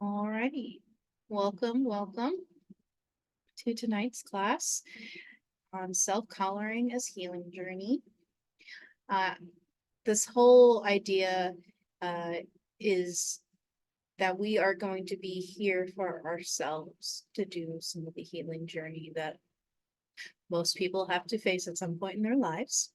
Alrighty, welcome to tonight's class on self-coloring as healing journey. Uh, this whole idea uh, is that we are going to be here for ourselves to do some of the healing journey that most people have to face at some point in their lives.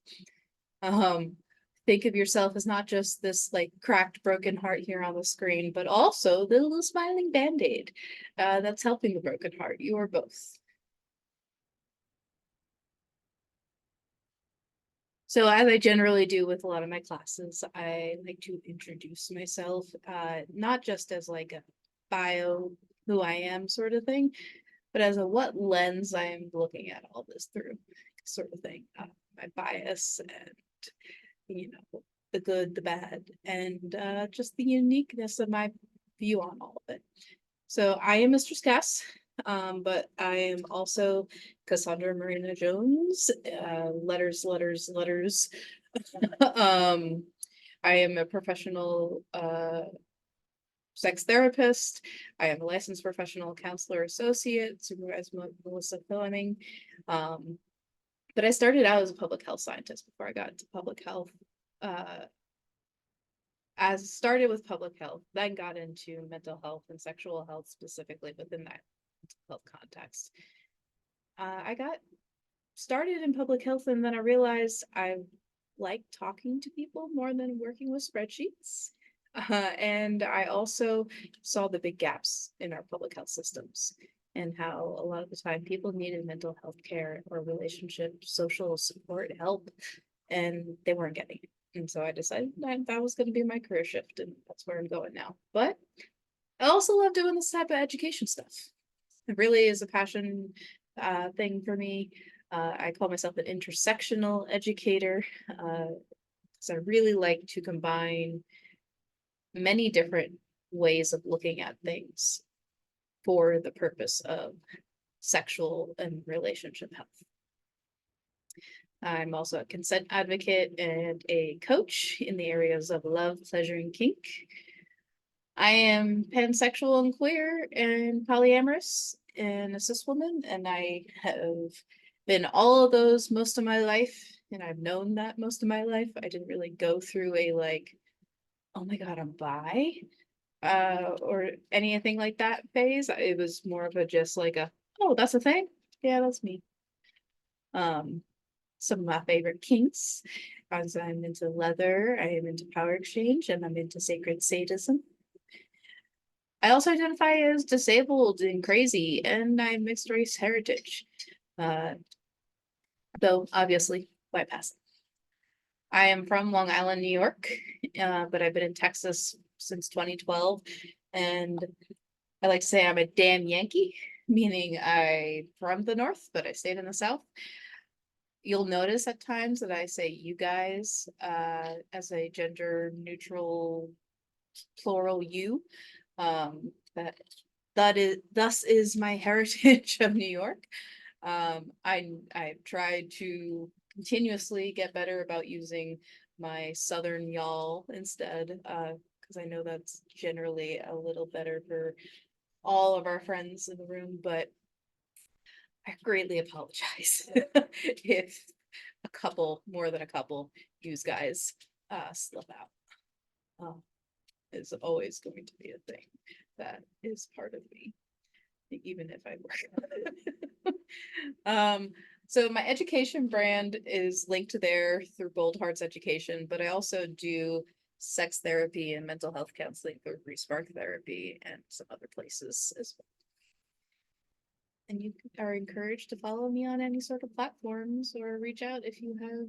Um, think of yourself as not just this like cracked, broken heart here on the screen, but also the little smiling band-aid that's helping the broken heart. You are both. So as I generally do with a lot of my classes, I like to introduce myself, not just as like a bio, who I am sort of thing, but as a what lens I'm looking at all this through sort of thing. My bias and, the good, the bad, and just the uniqueness of my view on all of it. So I am Mistress Cass, but I am also Cassandra Marina Jones. Letters. um, I am a professional sex therapist. I am a licensed professional counselor associate, supervised Melissa Fleming. But I started out as a public health scientist before I got into public health. As started with public health, then got into mental health and sexual health specifically within that health context. I got started in public health and then I realized I like talking to people more than working with spreadsheets. And I also saw the big gaps in our public health systems and how a lot of the time people needed mental health care or relationship, social support, help, and they weren't getting it. And so I decided that was going to be my career shift, and that's where I'm going now. But I also love doing this type of education stuff. It really is a passion thing for me. I call myself an intersectional educator because I really like to combine many different ways of looking at things for the purpose of sexual and relationship health. I'm also a consent advocate and a coach in the areas of love, pleasure, and kink. I am pansexual and queer and polyamorous and a cis woman, and I have been all of those most of my life, and I've known that most of my life. I didn't really go through a like, oh my God, I'm bi, or anything like that phase. It was more of a just like a, oh, that's a thing. Yeah, that's me. Um, some of my favorite kinks, as I'm into leather, I am into power exchange, and I'm into sacred sadism. I also identify as disabled and crazy, and I'm mixed race heritage, uh, though obviously white passing. I am from Long Island, New York, but I've been in Texas since 2012, and I like to say I'm a damn Yankee, meaning I from the North, but I stayed in the South. You'll notice at times that I say you guys as a gender neutral plural you. That thus is my heritage of New York. I've tried to continuously get better about using my Southern y'all instead, because I know that's generally a little better for all of our friends in the room, but I greatly apologize if a couple, more than a couple, use guys slip out. Is always going to be a thing that is part of me, even if I work. So my education brand is linked to there through Bold Hearts Education, but I also do sex therapy and mental health counseling through Respark Therapy and some other places as well. And you are encouraged to follow me on any sort of platforms or reach out if you have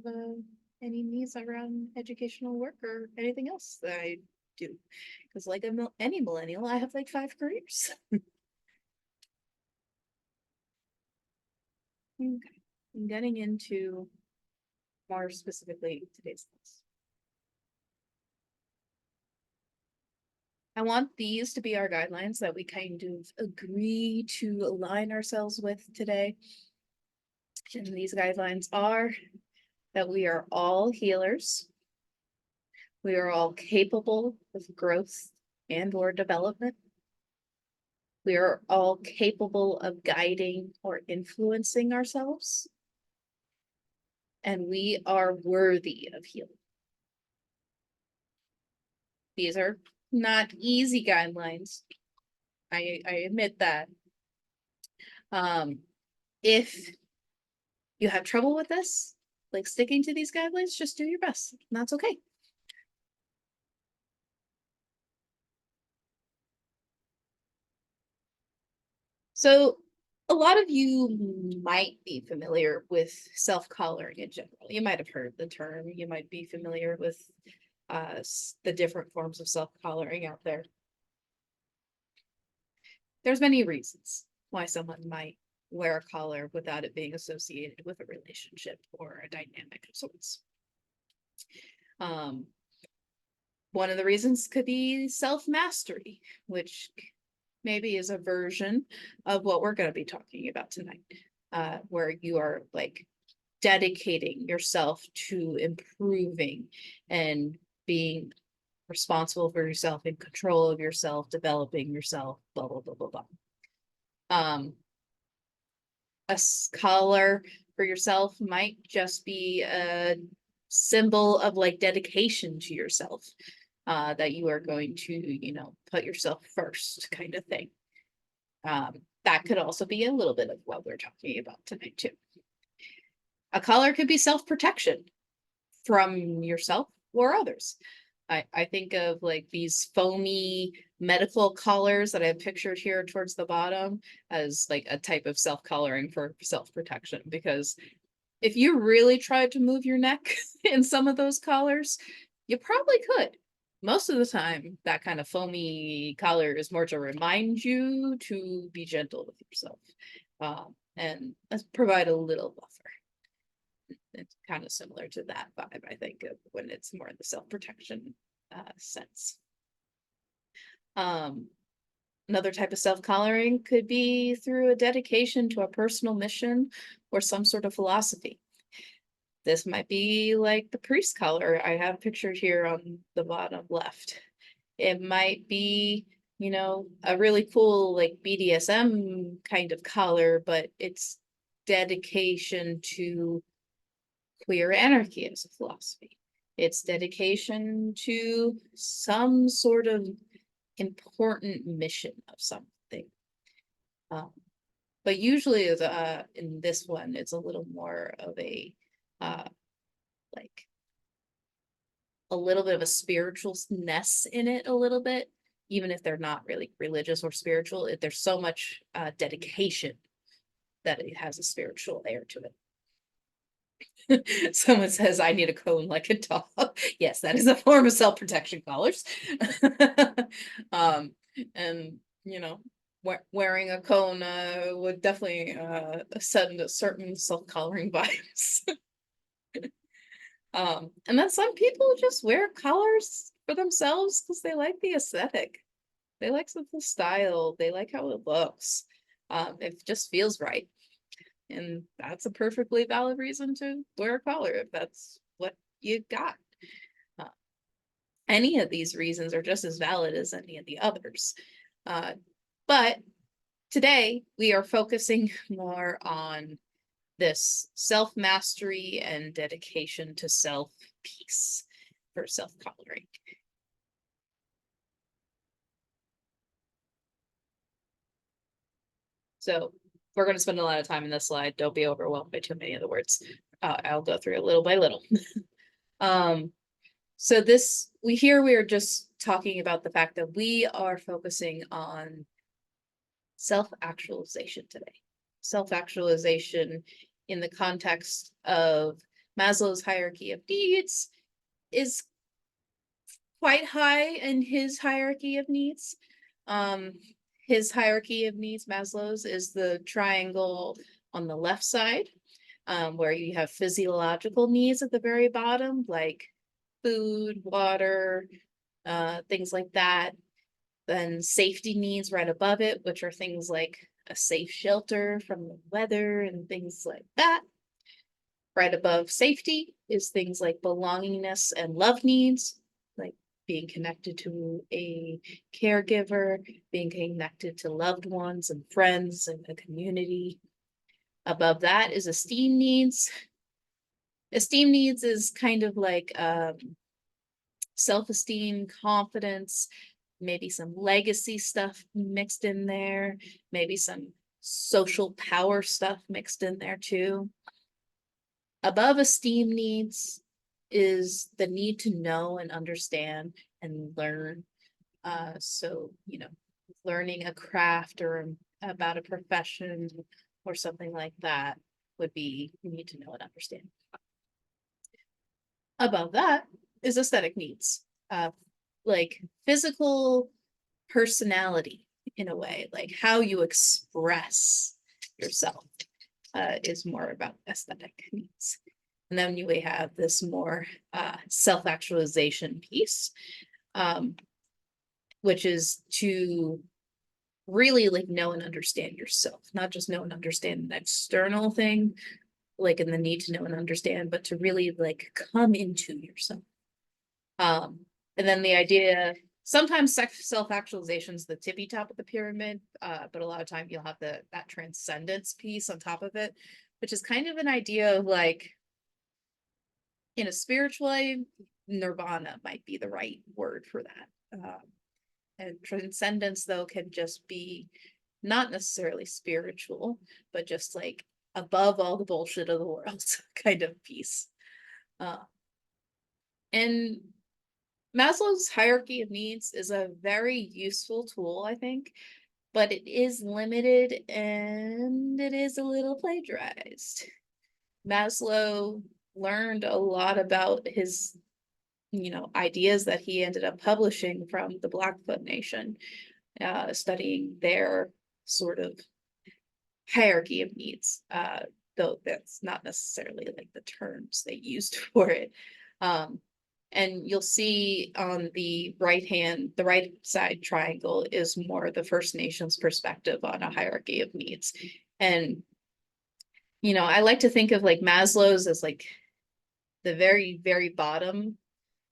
any needs around educational work or anything else that I do. Because like any millennial, I have like 5 careers. Okay. I'm getting into more specifically today's class. I want these to be our guidelines that we kind of agree to align ourselves with today. And these guidelines are that we are all healers. We are all capable of growth and or development. We are all capable of guiding or influencing ourselves. And we are worthy of healing. These are not easy guidelines. I admit that. If you have trouble with this, like sticking to these guidelines, just do your best. And that's okay. So a lot of you might be familiar with self-coloring in general. You might have heard the term. You might be familiar with the different forms of self-coloring out there. There's many reasons why someone might wear a collar without it being associated with a relationship or a dynamic of sorts. One of the reasons could be self-mastery, which maybe is a version of what we're going to be talking about tonight, where you are like dedicating yourself to improving and being responsible for yourself, in control of yourself, developing yourself, blah, blah, blah, blah, blah. A collar for yourself might just be a symbol of like dedication to yourself, that you are going to, you know, put yourself first kind of thing. That could also be a little bit of what we're talking about tonight too. A collar could be self-protection from yourself or others. I think of like these foamy medical collars that I have pictured here towards the bottom as like a type of self-coloring for self-protection, because if you really tried to move your neck in some of those collars, you probably could. Most of the time, that kind of foamy collar is more to remind you to be gentle with yourself, and provide a little buffer. It's kind of similar to that vibe, I think, of when it's more in the self-protection sense. Another type of self-coloring could be through a dedication to a personal mission or some sort of philosophy. This might be like the priest collar I have pictured here on the bottom left. It might be, you know, a really cool like BDSM kind of collar, but it's dedication to queer anarchy as a philosophy. It's dedication to some sort of important mission of something. But usually in this one, it's a little more of a like a little bit of a spiritualness in it a little bit, even if they're not really religious or spiritual. There's so much dedication that it has a spiritual air to it. Someone says, I need a cone like a dog. Yes, that is a form of self-protection collars. And, you know, wearing a cone would definitely send a certain self-coloring vibes. And then some people just wear collars for themselves because they like the aesthetic. They like the style. They like how it looks. It just feels right. And that's a perfectly valid reason to wear a collar if that's what you got. Any of these reasons are just as valid as any of the others. But today we are focusing more on this self-mastery and dedication to self-peace for self-coloring. So we're going to spend a lot of time in this slide. Don't be overwhelmed by too many of the words. I'll go through it little by little. So we are just talking about the fact that we are focusing on self-actualization today. Self-actualization in the context of Maslow's hierarchy of needs is quite high in his hierarchy of needs. His hierarchy of needs, Maslow's, is the triangle on the left side, where you have physiological needs at the very bottom, like food, water, things like that. Then safety needs right above it, which are things like a safe shelter from the weather and things like that. Right above safety is things like belongingness and love needs, like being connected to a caregiver, being connected to loved ones and friends and a community. Above that is esteem needs. Esteem needs is kind of like self-esteem, confidence, maybe some legacy stuff mixed in there, maybe some social power stuff mixed in there too. Above esteem needs is the need to know and understand and learn. So, learning a craft or about a profession or something like that would be, you need to know and understand. Above that is aesthetic needs, like physical personality in a way, like how you express yourself is more about aesthetic needs. And then we have this more self-actualization piece, which is to really like know and understand yourself, not just know and understand an external thing, like in the need to know and understand, but to really like come into yourself. And then the idea, sometimes self-actualization is the tippy top of the pyramid, but a lot of time you'll have that transcendence piece on top of it, which is kind of an idea of like, in a spiritual way, nirvana might be the right word for that. And transcendence, though, can just be not necessarily spiritual, but just like above all the bullshit of the world kind of piece. And Maslow's hierarchy of needs is a very useful tool, I think, but it is limited and it is a little plagiarized. Maslow learned a lot about his, ideas that he ended up publishing from the Blackfoot Nation, studying their sort of hierarchy of needs, though that's not necessarily like the terms they used for it. And you'll see on the right side triangle is more the First Nations perspective on a hierarchy of needs. And, I like to think of like Maslow's as like the very, very bottom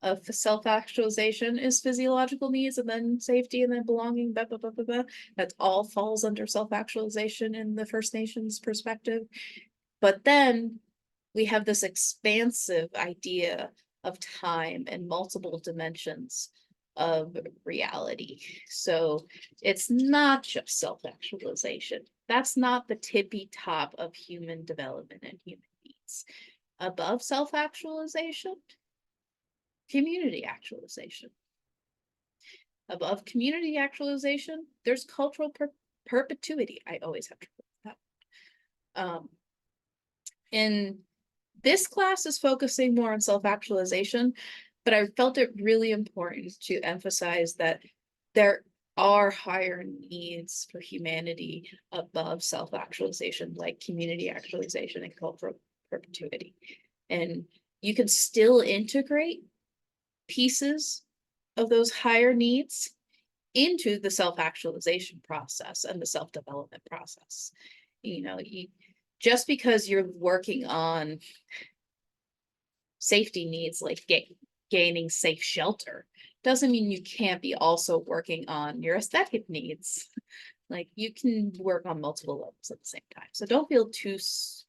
of self-actualization is physiological needs, and then safety, and then belonging, blah, blah, blah, blah, blah. That all falls under self-actualization in the First Nations perspective. But then we have this expansive idea of time and multiple dimensions of reality. So it's not just self-actualization. That's not the tippy top of human development and human needs. Above self-actualization, community actualization. Above community actualization, there's cultural perpetuity. I always have to put that. And this class is focusing more on self-actualization, but I felt it really important to emphasize that there are higher needs for humanity above self-actualization, like community actualization and cultural perpetuity. And you can still integrate pieces of those higher needs into the self-actualization process and the self-development process. Just because you're working on safety needs like gaining safe shelter doesn't mean you can't be also working on your aesthetic needs. Like you can work on multiple levels at the same time. So don't feel too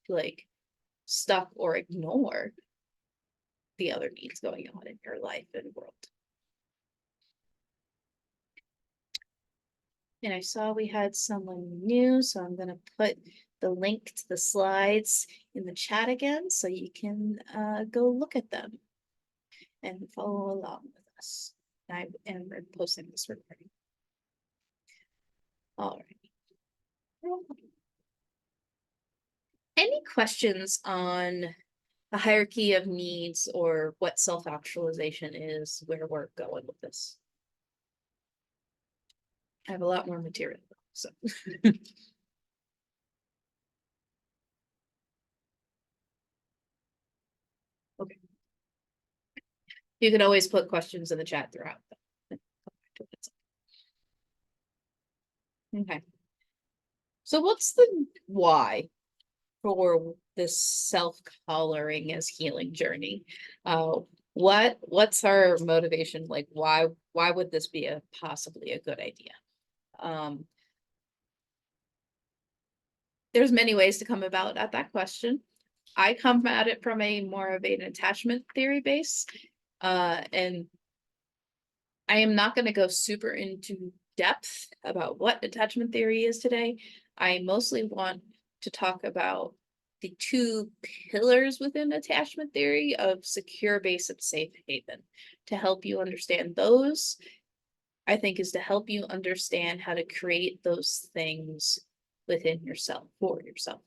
like stuck or ignore the other needs going on in your life and world. And I saw we had someone new, so I'm going to put the link to the slides in the chat again, so you can go look at them and follow along with us. I am posting this recording. All right. Any questions on the hierarchy of needs or what self-actualization is, where we're going with this? I have a lot more material, so. Okay. You can always put questions in the chat throughout. Okay. So what's the why for this self-coloring as healing journey? What's our motivation? Like, why would this be possibly a good idea? Um, there's many ways to come about at that question. I come at it from a more of an attachment theory base. And I am not going to go super into depth about what attachment theory is today. I mostly want to talk about the two pillars within attachment theory of secure base and safe haven. To help you understand those, I think, is to help you understand how to create those things within yourself, for yourself.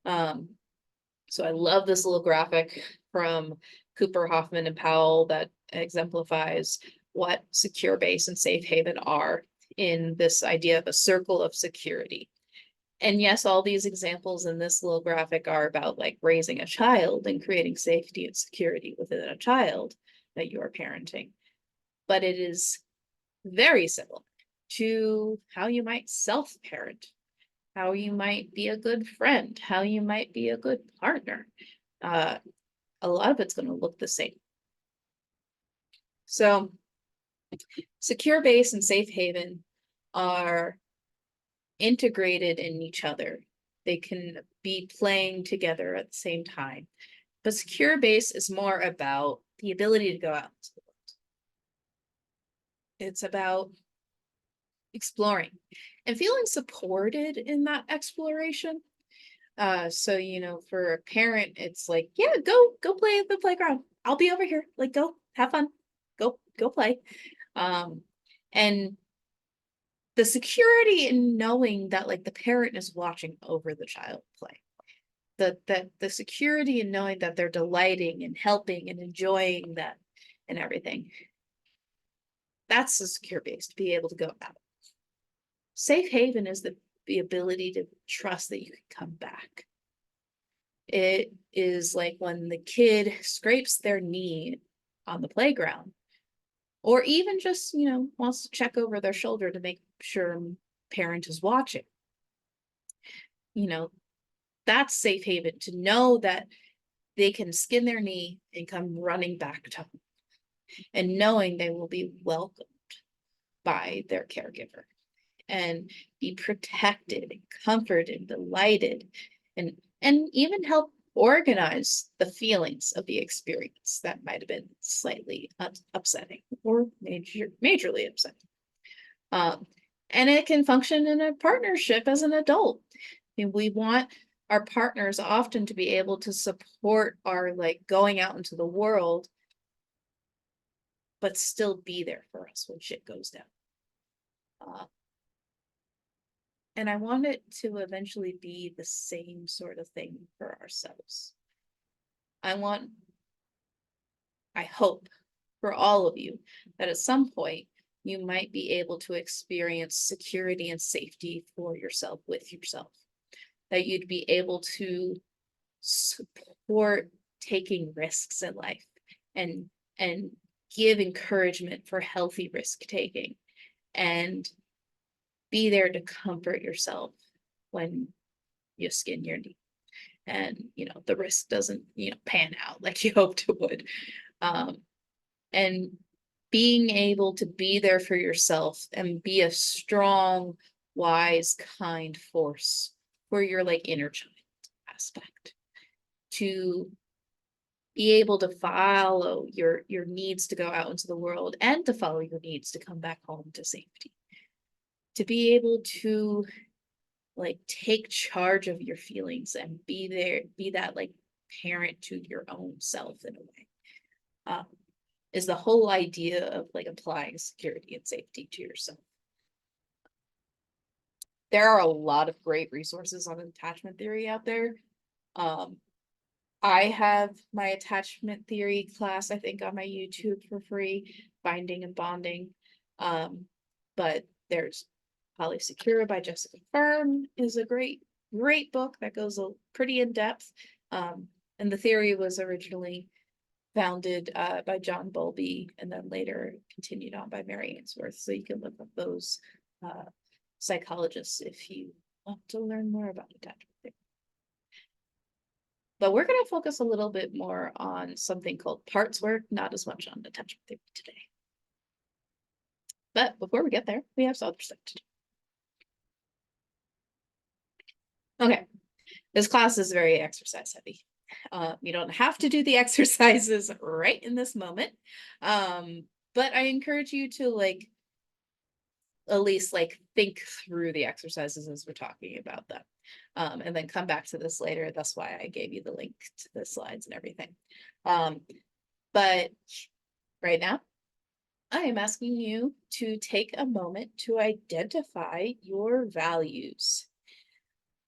So I love this little graphic from Cooper, Hoffman, and Powell that exemplifies what secure base and safe haven are in this idea of a circle of security. And yes, all these examples in this little graphic are about like raising a child and creating safety and security within a child that you are parenting. But it is very similar to how you might self-parent, how you might be a good friend, how you might be a good partner. A lot of it's going to look the same. So secure base and safe haven are integrated in each other. They can be playing together at the same time. But secure base is more about the ability to go out into the world. It's about exploring and feeling supported in that exploration. So, you know, for a parent, it's like, yeah, go play at the playground. I'll be over here. Like, go have fun. Go play. And the security in knowing that like the parent is watching over the child play. The security in knowing that they're delighting and helping and enjoying that and everything. That's the secure base, to be able to go out. Safe haven is the ability to trust that you can come back. It is like when the kid scrapes their knee on the playground, or even just, you know, wants to check over their shoulder to make sure parent is watching. You know, that's safe haven, to know that they can skin their knee and come running back to home, and knowing they will be welcomed by their caregiver and be protected and comforted and delighted, and even help organize the feelings of the experience that might have been slightly upsetting or majorly upsetting. And it can function in a partnership as an adult. I mean, we want our partners often to be able to support our like going out into the world, but still be there for us when shit goes down. And I want it to eventually be the same sort of thing for ourselves. I hope for all of you that at some point you might be able to experience security and safety for yourself with yourself. That you'd be able to support taking risks in life and give encouragement for healthy risk taking, and be there to comfort yourself when you skin your knee and, you know, the risk doesn't, you know, pan out like you hoped it would. And being able to be there for yourself and be a strong, wise, kind force for your like inner child aspect, to be able to follow your needs to go out into the world and to follow your needs to come back home to safety, to be able to like take charge of your feelings and be there, be that like parent to your own self in a way, is the whole idea of like applying security and safety to yourself. There are a lot of great resources on attachment theory out there. I have my attachment theory class, I think, on my YouTube for free, Binding and Bonding. But there's Polysecure by Jessica Firm is a great book that goes pretty in depth. And the theory was originally founded by John Bowlby and then later continued on by Mary Ainsworth. So you can look up those psychologists if you want to learn more about attachment theory. But we're going to focus a little bit more on something called parts work, not as much on attachment theory today. But before we get there, we have some other stuff to do. Okay, this class is very exercise heavy. You don't have to do the exercises right in this moment. But I encourage you to like at least like think through the exercises as we're talking about them. And then come back to this later. That's why I gave you the link to the slides and everything. But right now, I am asking you to take a moment to identify your values.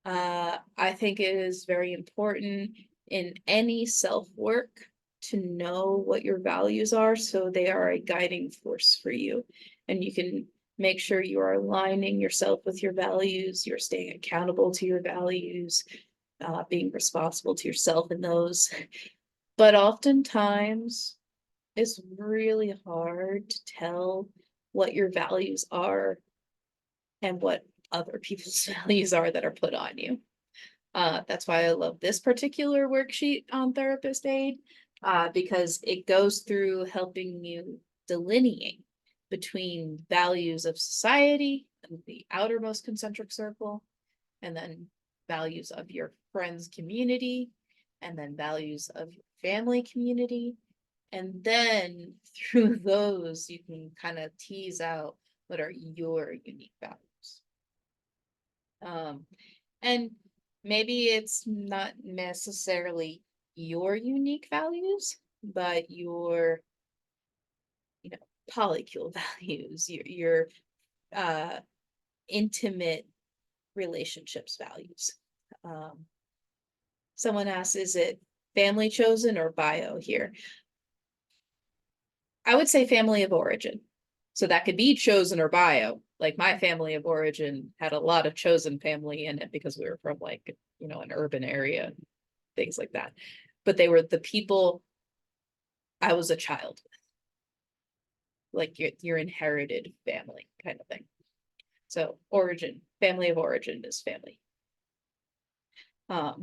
I think it is very important in any self-work to know what your values are, so they are a guiding force for you. And you can make sure you are aligning yourself with your values, you're staying accountable to your values, being responsible to yourself in those. But oftentimes, it's really hard to tell what your values are and what other people's values are that are put on you. That's why I love this particular worksheet on Therapist Aid, because it goes through helping you delineate between values of society and the outermost concentric circle, and then values of your friends community, and then values of your family community. And then through those, you can kind of tease out what are your unique values. And maybe it's not necessarily your unique values, but your, polycule values, your intimate relationships values. Someone asks, is it family chosen or bio here? I would say family of origin. So that could be chosen or bio. Like my family of origin had a lot of chosen family in it because we were from like, an urban area, things like that. But they were the people I was a child with, like your inherited family kind of thing. So origin, family of origin is family. I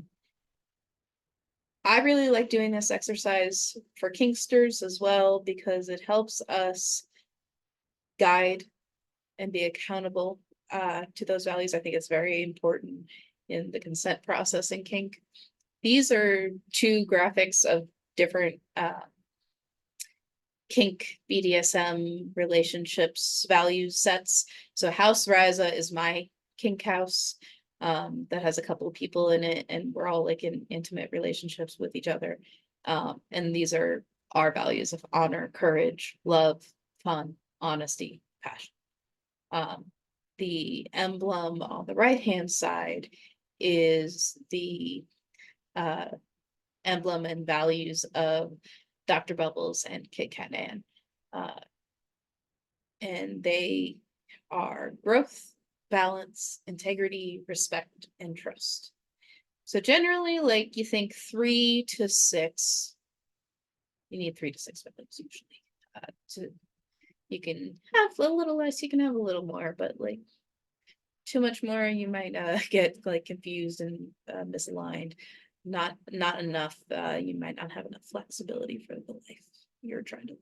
really like doing this exercise for kinksters as well because it helps us guide and be accountable to those values. I think it's very important in the consent process in kink. These are two graphics of different kink BDSM relationships value sets. So House Raza is my kink house that has a couple of people in it, and we're all like in intimate relationships with each other. And these are our values of honor, courage, love, fun, honesty, passion. The emblem on the right-hand side is the emblem and values of Dr. Bubbles and Kit Kat Ann. And they are growth, balance, integrity, respect, and trust. So generally, like you think 3 to 6, you need 3 to 6 values usually. You can have a little less, you can have a little more, but like too much more, you might get like confused and misaligned. Not enough, you might not have enough flexibility for the life you're trying to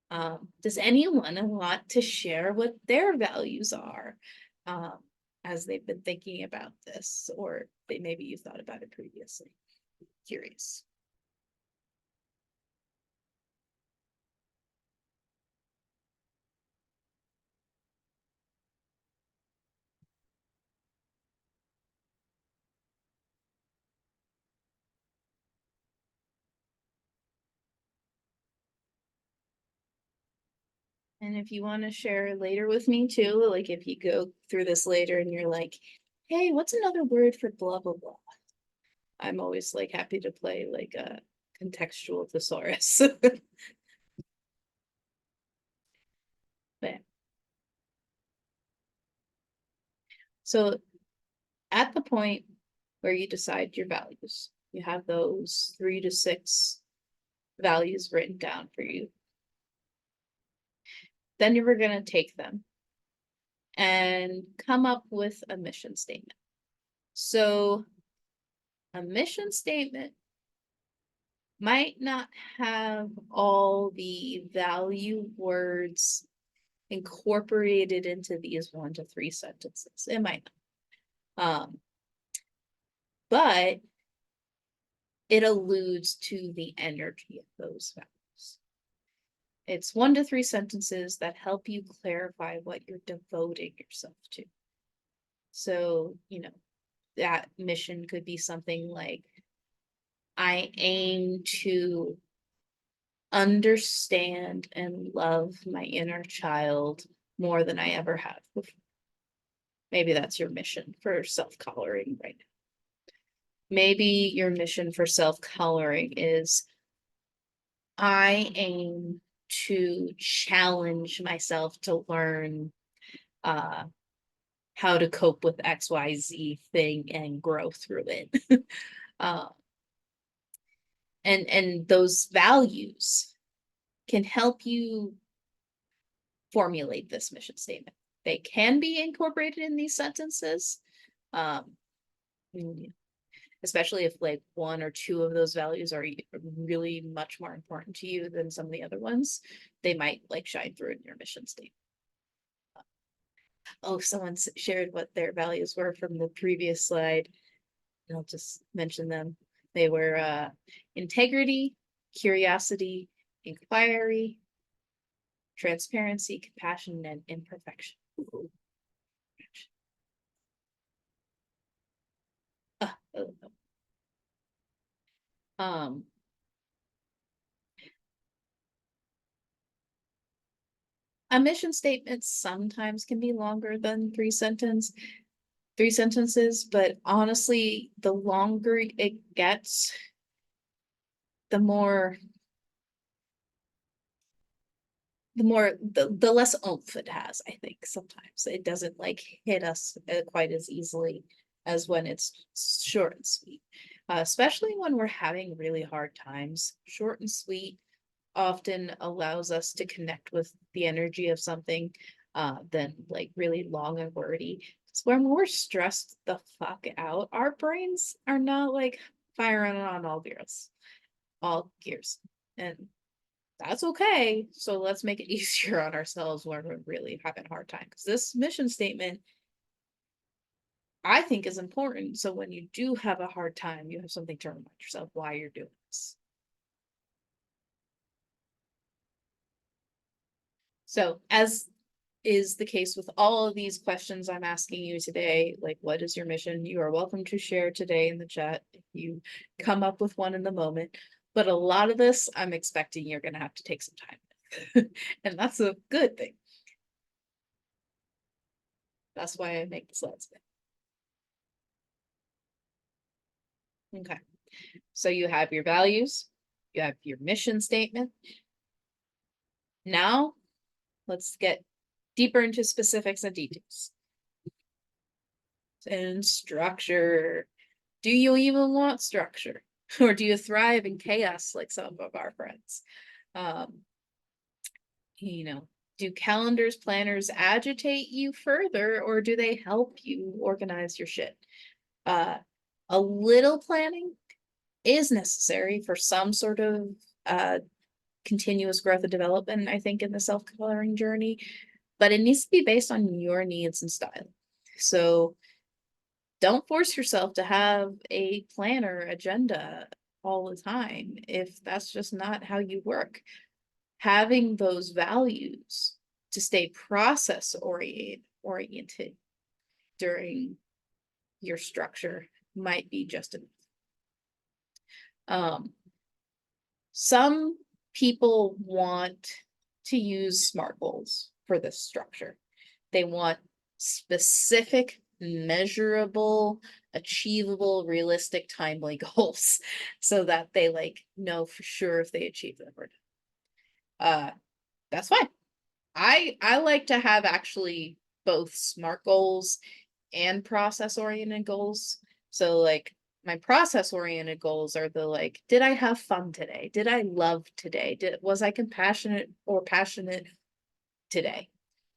live. Does anyone want to share what their values are as they've been thinking about this, or maybe you thought about it previously? Curious. And if you want to share later with me too, like if you go through this later and you're like, hey, what's another word for blah, blah, blah? I'm always like happy to play like a contextual thesaurus. But, so at the point where you decide your values, you have those 3 to 6 values written down for you. Then you were going to take them and come up with a mission statement. So A mission statement might not have all the value words incorporated into these 1 to 3 sentences. It might not. But it alludes to the energy of those values. It's 1 to 3 sentences that help you clarify what you're devoting yourself to. So, that mission could be something like, I aim to understand and love my inner child more than I ever have before. Maybe that's your mission for self-coloring right now. Maybe your mission for self-coloring is, I aim to challenge myself to learn how to cope with XYZ thing and grow through it. And those values can help you formulate this mission statement. They can be incorporated in these sentences, especially if like 1 or 2 of those values are really much more important to you than some of the other ones. They might like shine through in your mission statement. Oh, someone shared what their values were from the previous slide. I'll just mention them. They were integrity, curiosity, inquiry, transparency, compassion, and imperfection. A mission statement sometimes can be longer than 3 sentences, but honestly, the longer it gets, the less oomph it has. I think sometimes it doesn't like hit us quite as easily as when it's short and sweet, especially when we're having really hard times. Short and sweet often allows us to connect with the energy of something than like really long and wordy. Because when we're stressed the fuck out, our brains are not like firing on all gears. And that's okay. So let's make it easier on ourselves when we're really having a hard time. Because this mission statement, I think, is important. So when you do have a hard time, you have something to remind yourself why you're doing this. So as is the case with all of these questions I'm asking you today, like, what is your mission? You are welcome to share today in the chat if you come up with one in the moment. But a lot of this, I'm expecting you're going to have to take some time. And that's a good thing. That's why I make the slides. Okay. So you have your values, you have your mission statement. Now, let's get deeper into specifics and details. And structure. Do you even want structure? Or do you thrive in chaos like some of our friends? Do calendars, planners agitate you further, or do they help you organize your shit? A little planning is necessary for some sort of continuous growth and development, I think, in the self-coloring journey, but it needs to be based on your needs and style. So don't force yourself to have a planner agenda all the time if that's just not how you work. Having those values to stay process oriented during your structure might be just enough. Some people want to use SMART goals for this structure. They want specific, measurable, achievable, realistic, timely goals so that they like know for sure if they achieve them or not. That's fine. I like to have actually both SMART goals and process oriented goals. So like my process oriented goals are the like, did I have fun today? Did I love today? Was I compassionate or passionate today?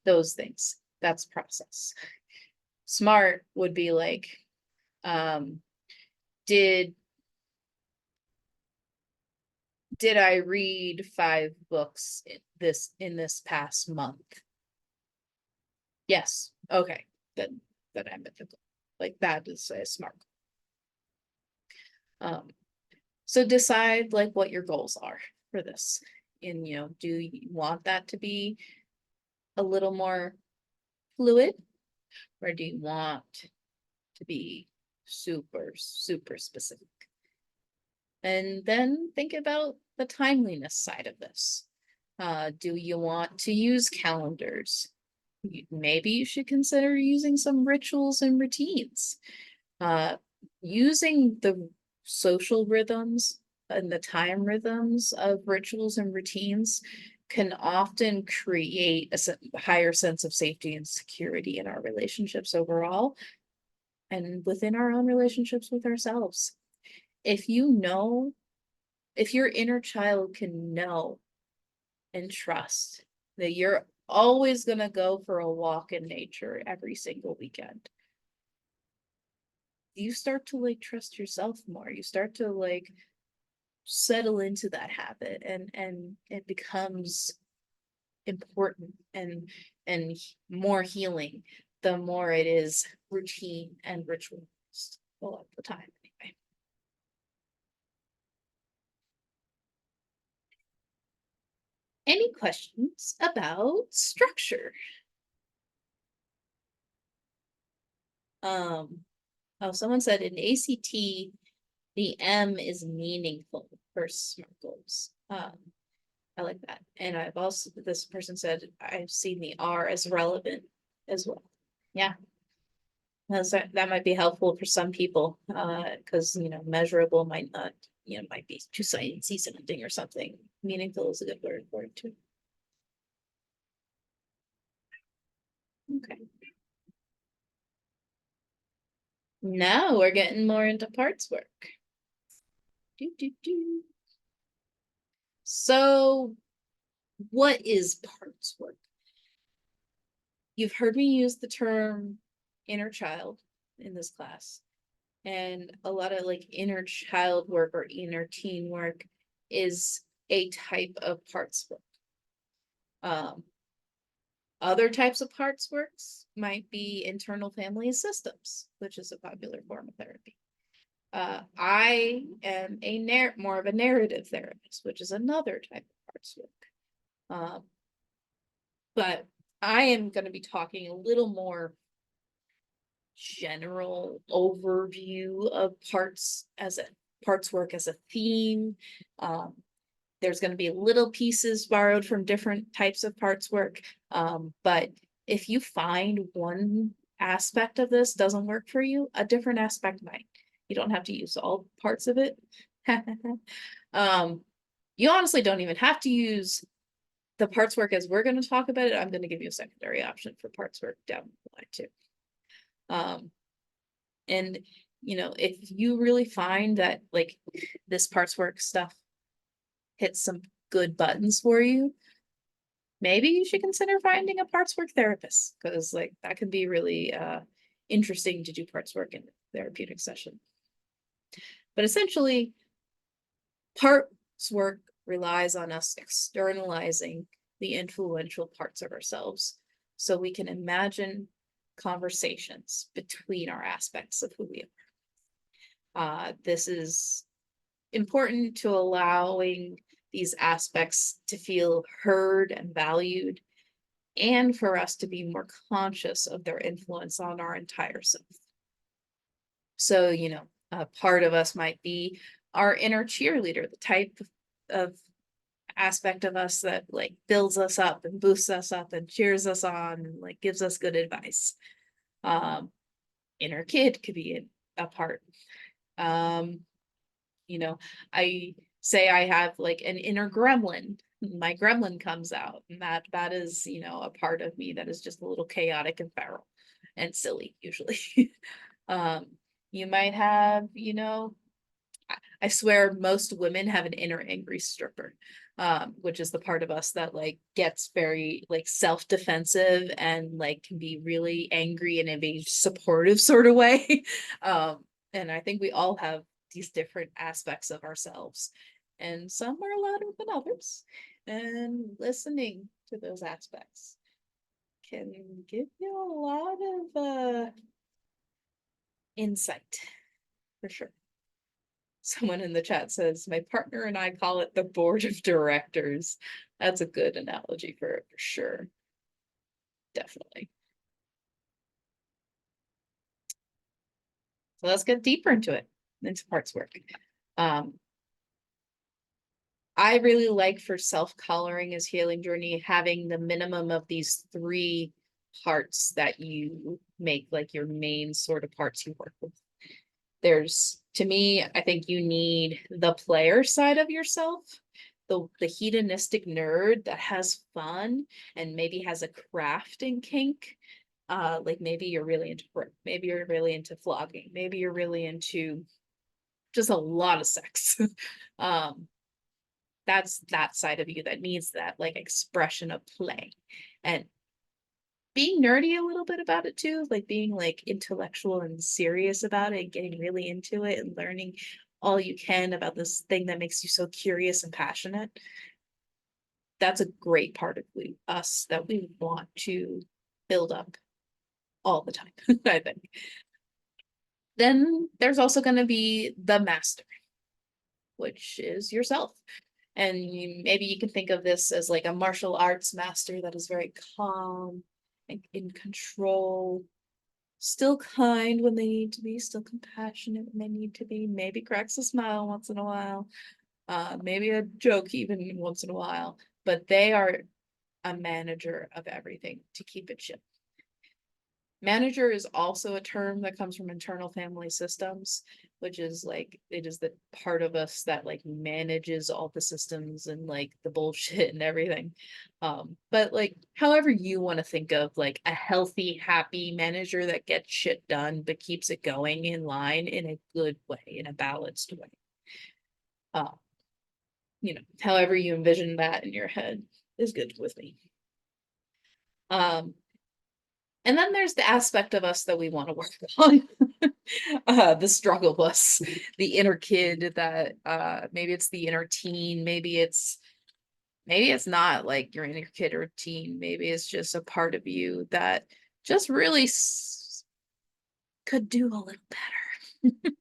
Those things. That's process. SMART would be like, did I read 5 books in this past month? Yes. Okay. Then I'm mythical. Like that is a smart. So decide like what your goals are for this. And do you want that to be a little more fluid, or do you want to be super, super specific? And then think about the timeliness side of this. Do you want to use calendars? Maybe you should consider using some rituals and routines. Using the social rhythms and the time rhythms of rituals and routines can often create a higher sense of safety and security in our relationships overall, and within our own relationships with ourselves. If your inner child can know and trust that you're always going to go for a walk in nature every single weekend, you start to like trust yourself more. You start to like settle into that habit, and it becomes important and more healing the more it is routine and ritualized all the time anyway. Any questions about structure? Oh, someone said in ACT, the M is meaningful for SMART goals. I like that. And this person said, I've seen the R as relevant as well. Yeah. That might be helpful for some people, because, measurable might not, might be too sciencey something or something. Meaningful is a good word for it too. Okay. Now we're getting more into parts work. So what is parts work? You've heard me use the term inner child in this class, and a lot of like inner child work or inner teen work is a type of parts work. Other types of parts works might be internal family systems, which is a popular form of therapy. I am more of a narrative therapist, which is another type of parts work. But I am going to be talking a little more general overview of parts work as a theme. There's going to be little pieces borrowed from different types of parts work. But if you find one aspect of this doesn't work for you, a different aspect might. You don't have to use all parts of it. You honestly don't even have to use the parts work as we're going to talk about it. I'm going to give you a secondary option for parts work down the line too. And if you really find that like this parts work stuff hits some good buttons for you, maybe you should consider finding a parts work therapist, because like that can be really interesting to do parts work in a therapeutic session. But essentially, parts work relies on us externalizing the influential parts of ourselves so we can imagine conversations between our aspects of who we are. This is important to allowing these aspects to feel heard and valued, and for us to be more conscious of their influence on our entire self. So, a part of us might be our inner cheerleader, the type of aspect of us that like builds us up and boosts us up and cheers us on and like gives us good advice. Inner kid could be a part. I say I have like an inner gremlin. My gremlin comes out, and that is, a part of me that is just a little chaotic and feral and silly usually. You might have, I swear most women have an inner angry stripper, which is the part of us that like gets very like self-defensive and like can be really angry in a very supportive sort of way. And I think we all have these different aspects of ourselves. And some are louder than others. And listening to those aspects can give you a lot of insight, for sure. Someone in the chat says, my partner and I call it the board of directors. That's a good analogy for it, for sure. Definitely. So let's get deeper into it, into parts work. I really like for self-coloring as healing journey, having the minimum of these 3 parts that you make like your main sort of parts you work with. There's, to me, I think you need the player side of yourself, the hedonistic nerd that has fun and maybe has a crafting kink. Like maybe you're really into work, maybe you're really into vlogging, maybe you're really into just a lot of sex. That's that side of you that needs that like expression of play and being nerdy a little bit about it too, like being like intellectual and serious about it, getting really into it and learning all you can about this thing that makes you so curious and passionate. That's a great part of us that we want to build up all the time, I think. Then there's also going to be the master, which is yourself. And maybe you can think of this as like a martial arts master that is very calm and in control, still kind when they need to be, still compassionate when they need to be, maybe cracks a smile once in a while, maybe a joke even once in a while, but they are a manager of everything to keep it chill. Manager is also a term that comes from internal family systems, which is like, it is the part of us that like manages all the systems and like the bullshit and everything. But like, however you want to think of like a healthy, happy manager that gets shit done, but keeps it going in line in a good way, in a balanced way. You know, however you envision that in your head is good with me. And then there's the aspect of us that we want to work on. The struggle bus, the inner kid that maybe it's the inner teen, maybe it's not like your inner kid or teen, maybe it's just a part of you that just really could do a little better.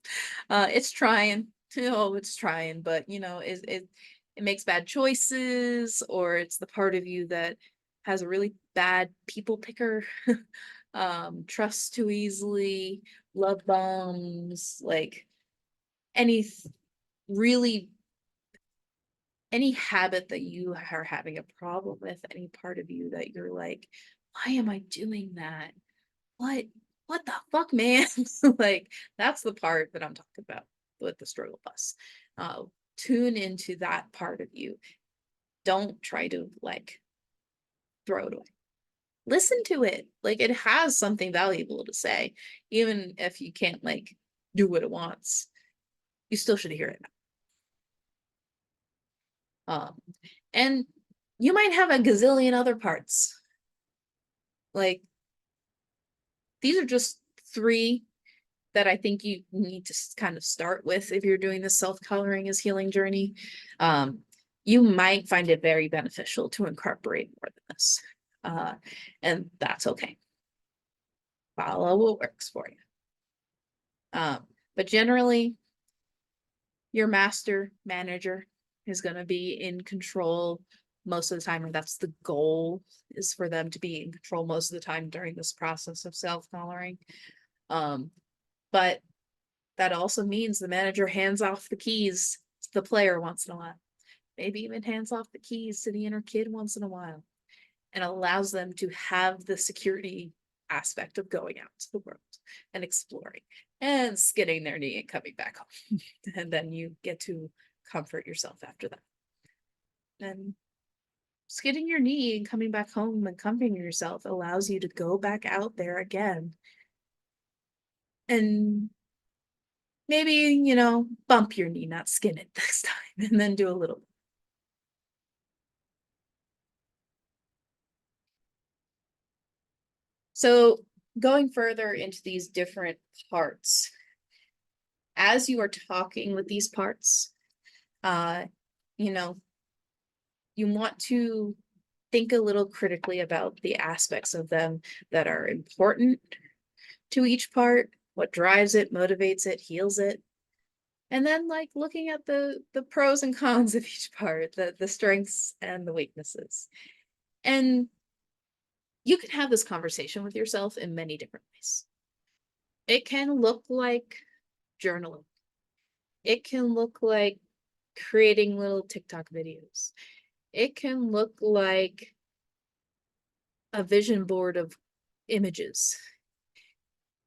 It's trying. Oh, it's trying, but you know, it makes bad choices, or it's the part of you that has a really bad people picker, trusts too easily, love bombs, like any really any habit that you are having a problem with, any part of you that you're like, why am I doing that? What the fuck, man? Like that's the part that I'm talking about with the struggle bus. Tune into that part of you. Don't try to like throw it away. Listen to it. Like it has something valuable to say, even if you can't like do what it wants. You still should hear it. And you might have a gazillion other parts. Like these are just 3 that I think you need to kind of start with if you're doing the self-coloring as healing journey. You might find it very beneficial to incorporate more than this. And that's okay. Follow what works for you. But generally, your master manager is going to be in control most of the time, and that's the goal, is for them to be in control most of the time during this process of self-coloring. But that also means the manager hands off the keys to the player once in a while, maybe even hands off the keys to the inner kid once in a while, and allows them to have the security aspect of going out to the world and exploring and skidding their knee and coming back home. And then you get to comfort yourself after that. And skidding your knee and coming back home and comforting yourself allows you to go back out there again and maybe, you know, bump your knee, not skin it this time, and then do a little. So going further into these different parts, as you are talking with these parts, you know, you want to think a little critically about the aspects of them that are important to each part, what drives it, motivates it, heals it. And then like looking at the pros and cons of each part, the strengths and the weaknesses. And you can have this conversation with yourself in many different ways. It can look like journaling. It can look like creating little TikTok videos. It can look like a vision board of images.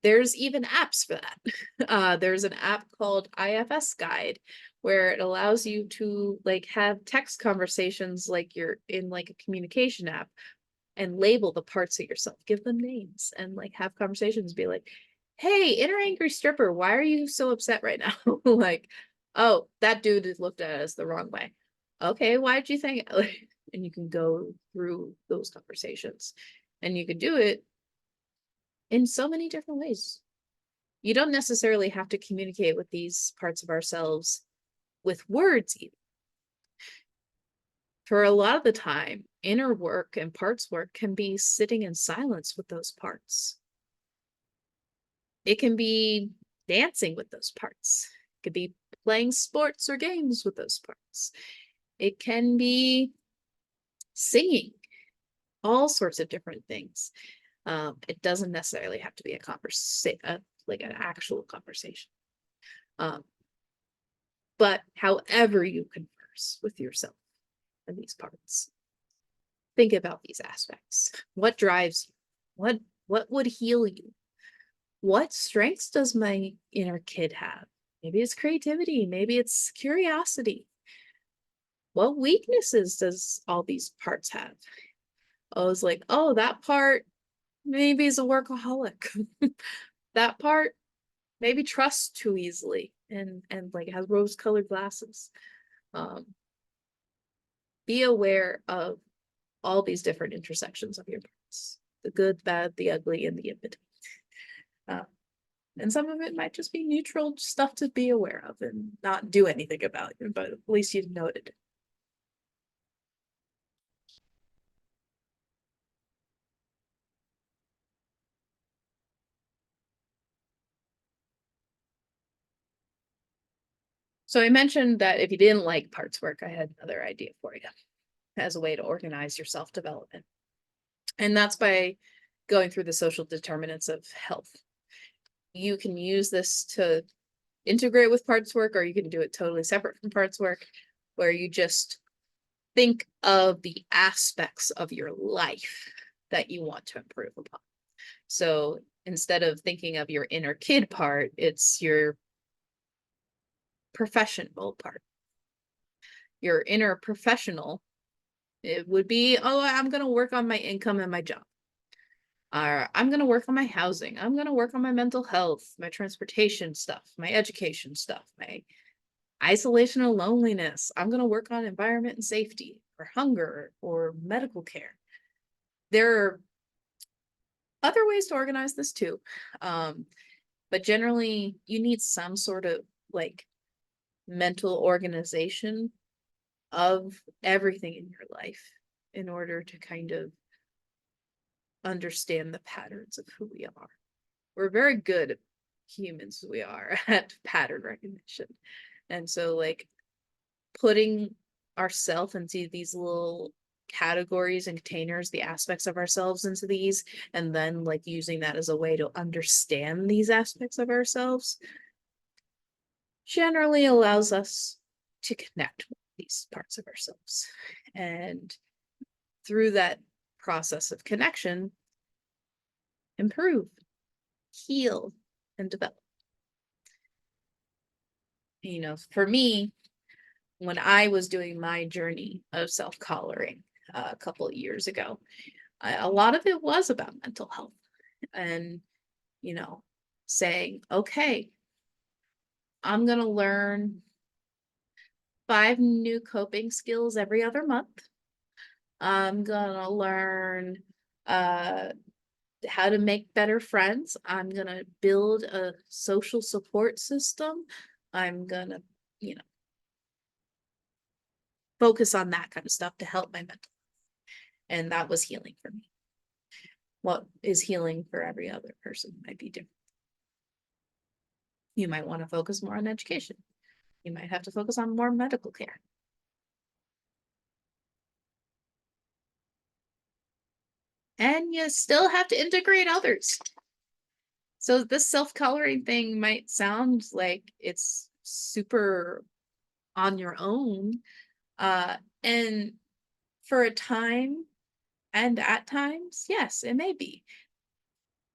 There's even apps for that. There's an app called IFS Guide where it allows you to like have text conversations like you're in like a communication app and label the parts of yourself, give them names and like have conversations, be like, hey, inner angry stripper, why are you so upset right now? Like, oh, that dude is looked at us the wrong way. Okay, why'd you think? And you can go through those conversations and you can do it in so many different ways. You don't necessarily have to communicate with these parts of ourselves with words even. For a lot of the time, inner work and parts work can be sitting in silence with those parts. It can be dancing with those parts. It could be playing sports or games with those parts. It can be singing, all sorts of different things. It doesn't necessarily have to be a conversation, like an actual conversation. But however you converse with yourself and these parts, think about these aspects. What drives you? What would heal you? What strengths does my inner kid have? Maybe it's creativity, maybe it's curiosity. What weaknesses does all these parts have? I was like, oh, that part maybe is a workaholic. That part maybe trusts too easily and like has rose-colored glasses. Be aware of all these different intersections of your parts, the good, bad, the ugly, and the in between. And some of it might just be neutral stuff to be aware of and not do anything about it, but at least you noted it. So I mentioned that if you didn't like parts work, I had another idea for you as a way to organize your self-development. And that's by going through the social determinants of health. You can use this to integrate with parts work, or you can do it totally separate from parts work, where you just think of the aspects of your life that you want to improve upon. So instead of thinking of your inner kid part, it's your professional part. Your inner professional, it would be, oh, I'm going to work on my income and my job. I'm going to work on my housing. I'm going to work on my mental health, my transportation stuff, my education stuff, my isolation and loneliness. I'm going to work on environment and safety, or hunger, or medical care. There are other ways to organize this too. But generally, you need some sort of like mental organization of everything in your life in order to kind of understand the patterns of who we are. We're very good humans, we are at pattern recognition. And so like putting ourselves into these little categories and containers, the aspects of ourselves into these, and then like using that as a way to understand these aspects of ourselves generally allows us to connect with these parts of ourselves. And through that process of connection, improve, heal, and develop. You know, for me, when I was doing my journey of self-collaring a couple of years ago, a lot of it was about mental health and, you know, saying, okay, I'm going to learn 5 new coping skills every other month. I'm going to learn how to make better friends. I'm gonna build a social support system. I'm gonna, you know, focus on that kind of stuff to help my mental. And that was healing for me. What is healing for every other person might be different. You might want to focus more on education. You might have to focus on more medical care. And you still have to integrate others. So this self-coloring thing might sound like it's super on your own. And for a time and at times, yes, it may be.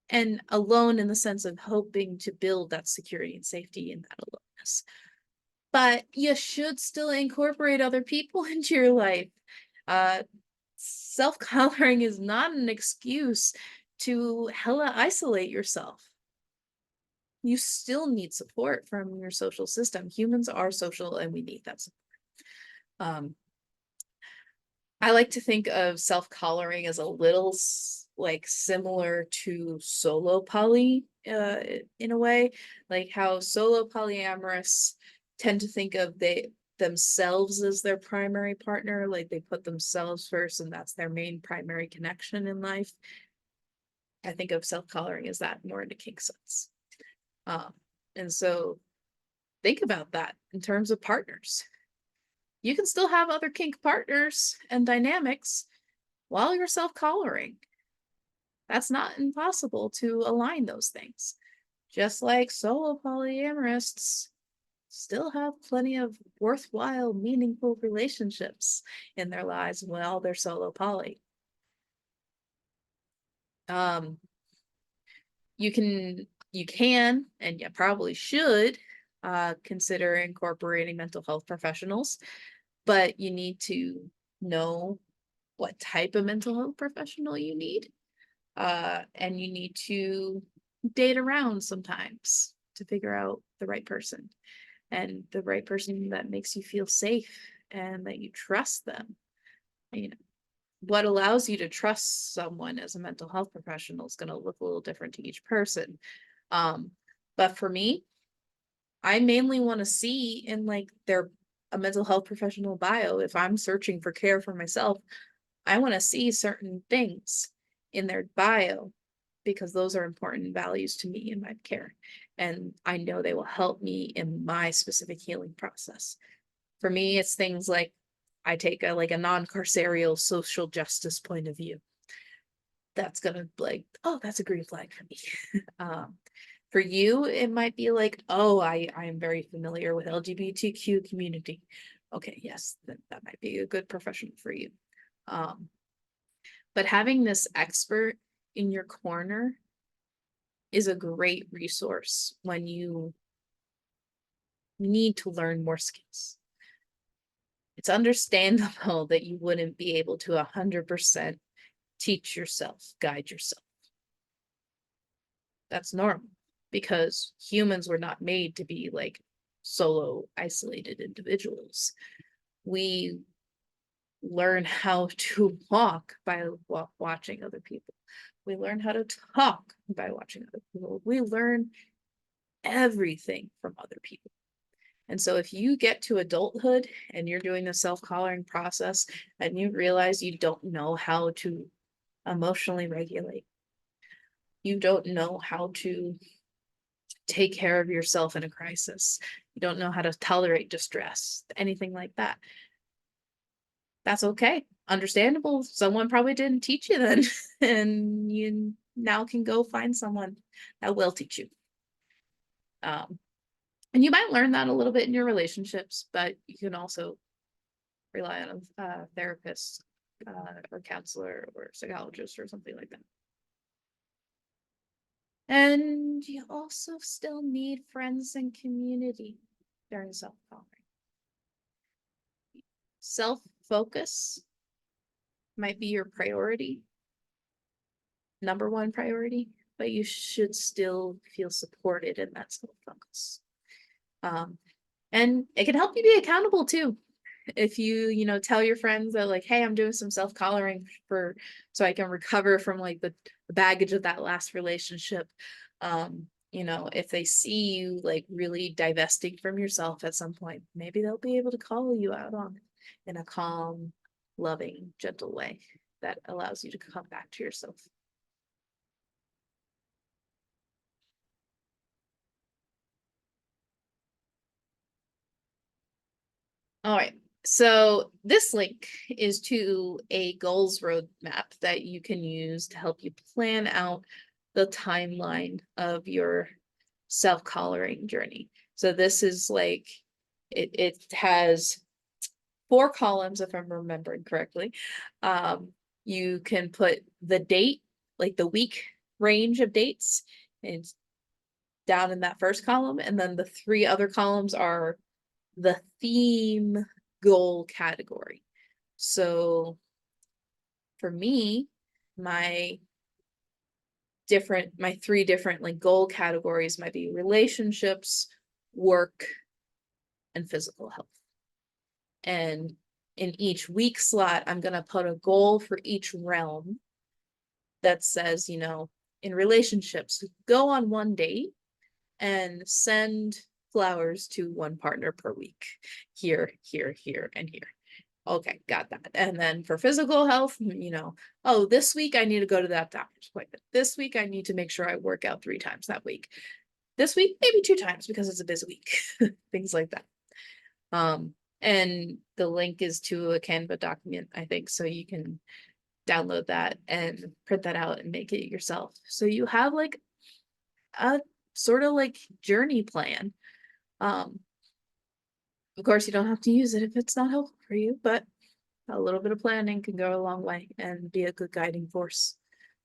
And alone in the sense of hoping to build that security and safety in that aloneness. But you should still incorporate other people into your life. Self-coloring is not an excuse to hella isolate yourself. You still need support from your social system. Humans are social and we need that support. I like to think of self-coloring as a little like similar to solo poly in a way, like how solo polyamorous tend to think of themselves as their primary partner, like they put themselves first and that's their main primary connection in life. I think of self-coloring as that more in a kink sense. And so think about that in terms of partners. You can still have other kink partners and dynamics while you're self-coloring. That's not impossible to align those things. Just like solo polyamorists still have plenty of worthwhile, meaningful relationships in their lives while they're solo poly. You can, and you probably should, consider incorporating mental health professionals, but you need to know what type of mental health professional you need. And you need to date around sometimes to figure out the right person and the right person that makes you feel safe and that you trust them. You know, what allows you to trust someone as a mental health professional is going to look a little different to each person. But for me, I mainly want to see in like a mental health professional bio, if I'm searching for care for myself, I want to see certain things in their bio because those are important values to me in my care. And I know they will help me in my specific healing process. For me, it's things like I take a non-carceral social justice point of view. That's gonna like, oh, that's a green flag for me. For you, it might be like, oh, I am very familiar with LGBTQ community. Okay, yes, that might be a good profession for you. But having this expert in your corner is a great resource when you need to learn more skills. It's understandable that you wouldn't be able to 100% teach yourself, guide yourself. That's normal because humans were not made to be like solo, isolated individuals. We learn how to walk by watching other people. We learn how to talk by watching other people. We learn everything from other people. And so if you get to adulthood and you're doing the self-coloring process and you realize you don't know how to emotionally regulate, you don't know how to take care of yourself in a crisis, you don't know how to tolerate distress, anything like that, that's okay. Understandable. Someone probably didn't teach you then, and you now can go find someone that will teach you. And you might learn that a little bit in your relationships, but you can also rely on a therapist or counselor or psychologist or something like that. And you also still need friends and community during self-coloring. Self-focus might be your priority, number one priority, but you should still feel supported in that self-focus. And it can help you be accountable too. if you know, tell your friends that like, hey, I'm doing some self-collaring so I can recover from like the baggage of that last relationship. You know, if they see you like really divesting from yourself at some point, maybe they'll be able to call you out on it in a calm, loving, gentle way that allows you to come back to yourself. All right. So this link is to a goals roadmap that you can use to help you plan out the timeline of your self-collaring journey. So this is like, it has 4 columns, if I'm remembering correctly. You can put the date, like the week range of dates, and down in that first column, and then the 3 other columns are the theme goal category. So for me, my 3 different like goal categories might be relationships, work, and physical health. And in each week slot, I'm going to put a goal for each realm that says, you know, in relationships, go on 1 date and send flowers to 1 partner per week. Here, here, here, and here. Okay, got that. And then for physical health, you know, oh, this week I need to go to that doctor's appointment. This week I need to make sure I work out 3 times that week. This week, maybe 2 times because it's a busy week. Things like that. And the link is to a Canva document, I think, so you can download that and print that out and make it yourself. So you have like a sort of like journey plan. Of course, you don't have to use it if it's not helpful for you, but a little bit of planning can go a long way and be a good guiding force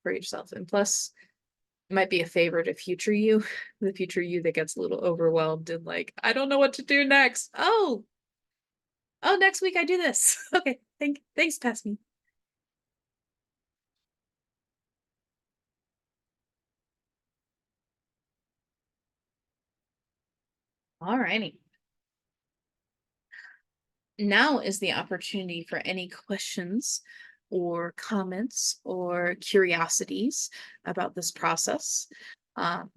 for yourself. And plus, it might be a favor to future you, the future you that gets a little overwhelmed and like, I don't know what to do next. Oh, next week I do this. Okay, thanks, pass me. All righty. Now is the opportunity for any questions or comments or curiosities about this process. Um,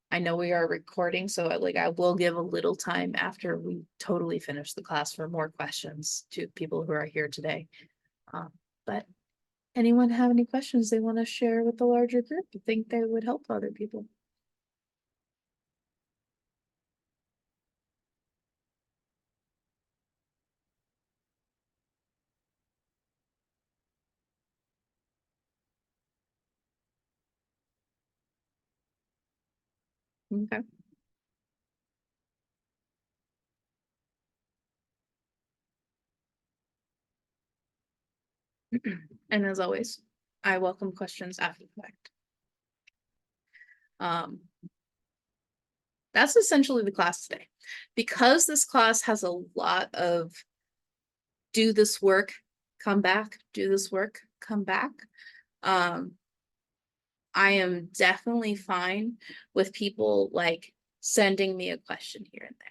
I know we are recording, so like I will give a little time after we totally finish the class for more questions to people who are here today. But anyone have any questions they want to share with the larger group? I think they would help other people. Okay. And as always, I welcome questions after the fact. Um, that's essentially the class today. Because this class has a lot of do this work, come back, do this work, come back. I am definitely fine with people like sending me a question here and there.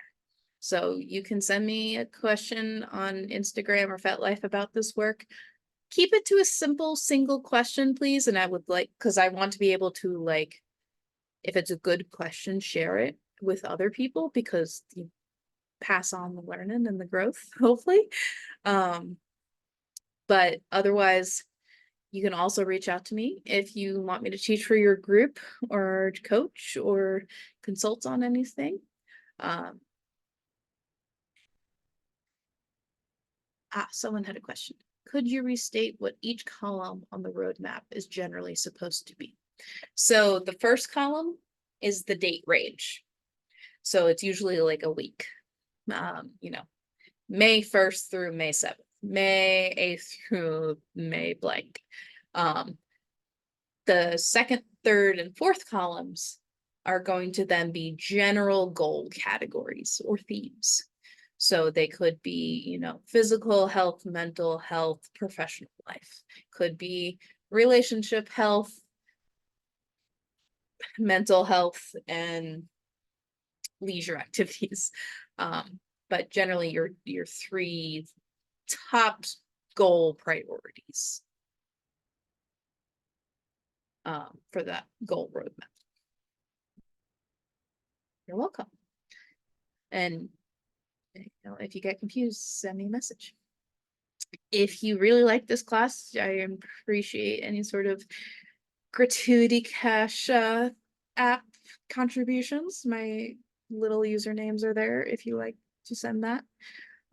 So you can send me a question on Instagram or FetLife about this work. Keep it to a simple single question, please. And I would like, because I want to be able to like, if it's a good question, share it with other people because you pass on the learning and the growth, hopefully. But otherwise, you can also reach out to me if you want me to teach for your group or coach or consult on anything. Someone had a question. Could you restate what each column on the roadmap is generally supposed to be? So the first column is the date range. So it's usually like a week, you know, May 1st through May 7th, May 8th through May blank. The second, third, and fourth columns are going to then be general goal categories or themes. So they could be, you know, physical health, mental health, professional life. Could be relationship health, mental health, and leisure activities. But generally your 3 top goal priorities for that goal roadmap. You're welcome. And if you get confused, send me a message. If you really like this class, I appreciate any sort of gratuity cash app contributions. My little usernames are there if you like to send that.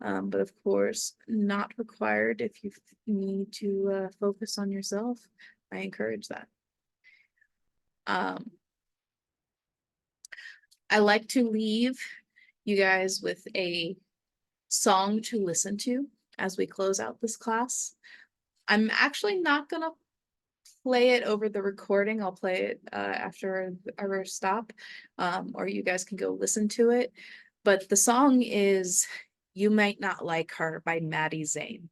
But of course, not required if you need to focus on yourself. I encourage that. I like to leave you guys with a song to listen to as we close out this class. I'm actually not gonna play it over the recording. I'll play it after our stop, or you guys can go listen to it. But the song is You Might Not Like Her by Maddie Zane.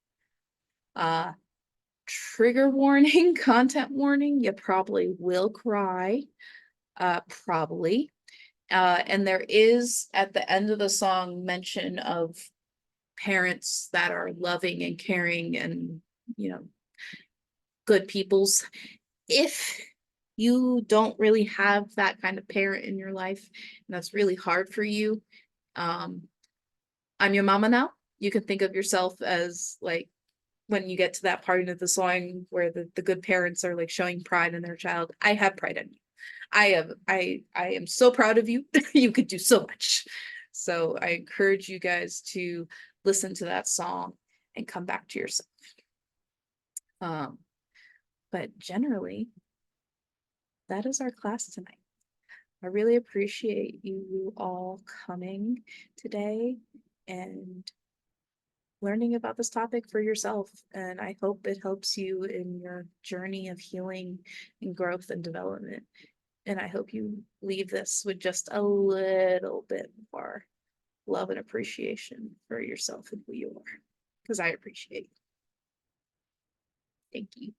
Trigger warning, content warning, you probably will cry, probably. And there is at the end of the song mention of parents that are loving and caring and, good peoples. If you don't really have that kind of parent in your life, and that's really hard for you, I'm your mama now. You can think of yourself as like when you get to that part of the song where the good parents are like showing pride in their child. I have pride in you. I am so proud of you. You could do so much. So I encourage you guys to listen to that song and come back to yourself. But generally, that is our class tonight. I really appreciate you all coming today and learning about this topic for yourself. And I hope it helps you in your journey of healing and growth and development. And I hope you leave this with just a little bit more love and appreciation for yourself and who you are, because I appreciate you. Thank you.